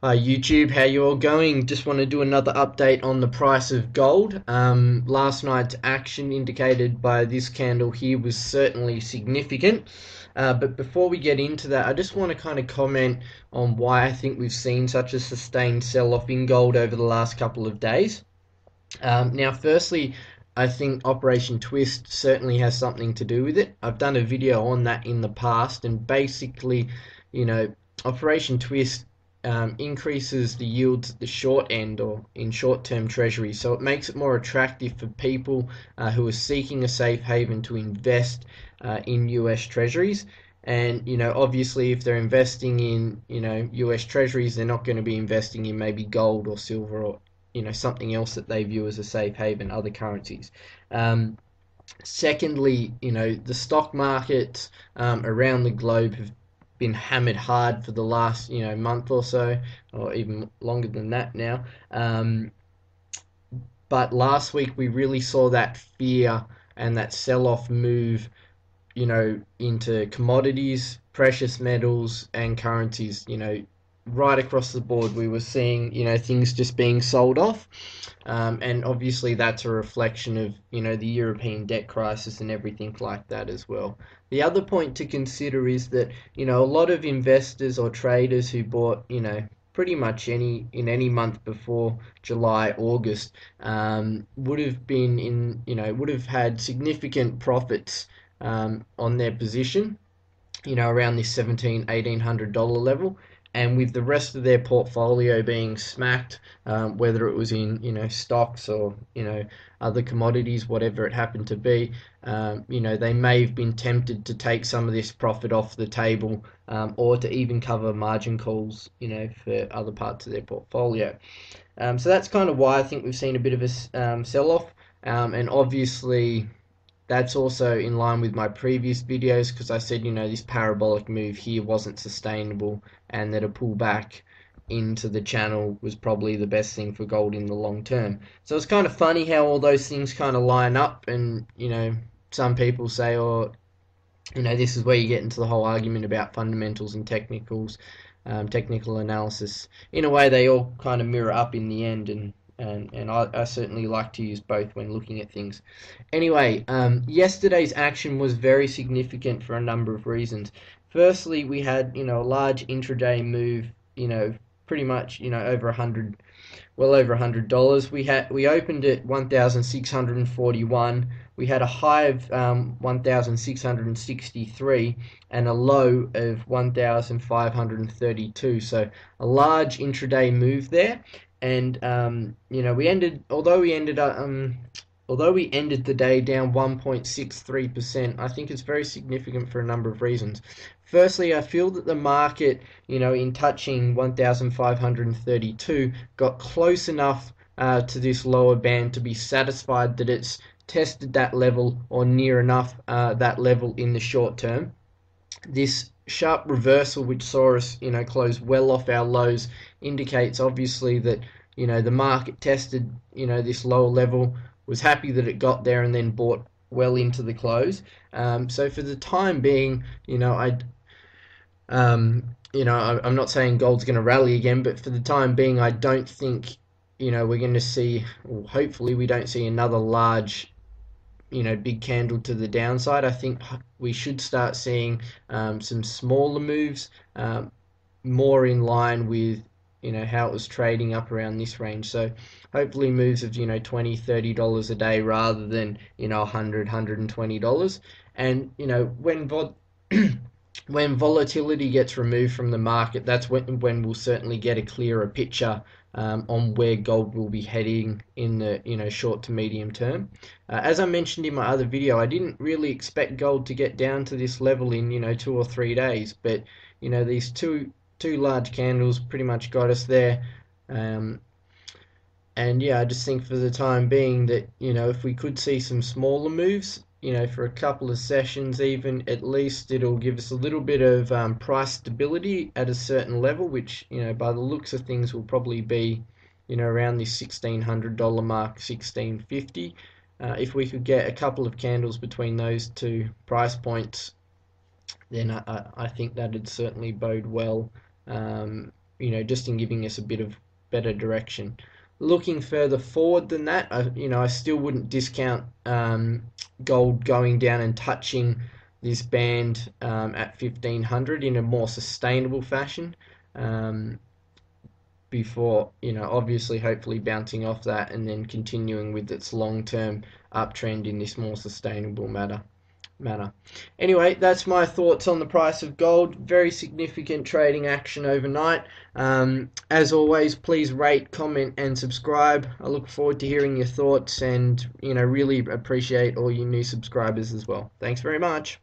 Hi YouTube, how you all going? Just want to do another update on the price of gold. Last night's action indicated by this candle here was certainly significant. But before we get into that, I just want to kind of comment on why I think we've seen such a sustained sell-off in gold over the last couple of days. Now, firstly, I think Operation Twist certainly has something to do with it. I've done a video on that in the past, and basically, you know, Operation Twist increases the yields at the short end or in short-term treasuries, so it makes it more attractive for people who are seeking a safe haven to invest in US treasuries. And obviously, if they're investing in US treasuries, they're not going to be investing in maybe gold or silver or something else that they view as a safe haven, other currencies. Um, Secondly, the stock markets around the globe have been hammered hard for the last month or so, or even longer than that now. But last week we really saw that fear and that sell-off move into commodities, precious metals, and currencies. Right across the board, we were seeing, things just being sold off. And obviously, that's a reflection of, the European debt crisis and everything like that as well. The other point to consider is that, a lot of investors or traders who bought, pretty much in any month before July, August, would have been would have had significant profits on their position, around this 1800 dollars level. And with the rest of their portfolio being smacked, whether it was in stocks or other commodities, whatever it happened to be, they may have been tempted to take some of this profit off the table, or to even cover margin calls, for other parts of their portfolio. So that's kind of why I think we've seen a bit of a sell-off, and obviously that's also in line with my previous videos, because I said, this parabolic move here wasn't sustainable and that a pullback into the channel was probably the best thing for gold in the long term. So it's kind of funny how all those things kind of line up, and, some people say, oh, this is where you get into the whole argument about fundamentals and technical analysis. In a way, they all kind of mirror up in the end, and I certainly like to use both when looking at things. Anyway, yesterday's action was very significant for a number of reasons. Firstly, we had a large intraday move, pretty much over 100, well over $100. We opened at 1,641. We had a high of 1,663 and a low of 1,532. So a large intraday move there. And although we ended the day down 1.63%, I think it's very significant for a number of reasons. Firstly, I feel that the market, in touching 1,532, got close enough to this lower band to be satisfied that it's tested that level or near enough that level in the short term. This sharp reversal, which saw us, close well off our lows, indicates obviously that, the market tested, this lower level, was happy that it got there, and then bought well into the close. So for the time being, I'm not saying gold's going to rally again, but for the time being, I don't think, we're going to see, or hopefully we don't see another large, big candle to the downside. I think we should start seeing some smaller moves, more in line with how it was trading up around this range. So hopefully moves of $20-30 a day rather than $100-120. And when volatility gets removed from the market, that's when we'll certainly get a clearer picture on where gold will be heading in the short to medium term. As I mentioned in my other video, I didn't really expect gold to get down to this level in 2 or 3 days, but these two large candles pretty much got us there. And yeah, I just think for the time being that if we could see some smaller moves, for a couple of sessions even, at least it'll give us a little bit of price stability at a certain level, which by the looks of things will probably be around this $1,600 mark, 1650. If we could get a couple of candles between those two price points, then I think that'd certainly bode well just in giving us a bit of better direction. Looking further forward than that, I still wouldn't discount gold going down and touching this band at 1500 in a more sustainable fashion. Um, Before, obviously, hopefully bouncing off that and then continuing with its long-term uptrend in this more sustainable manner. Anyway, that's my thoughts on the price of gold. Very significant trading action overnight. As always, please rate, comment, and subscribe. I look forward to hearing your thoughts, and really appreciate all you new subscribers as well. Thanks very much.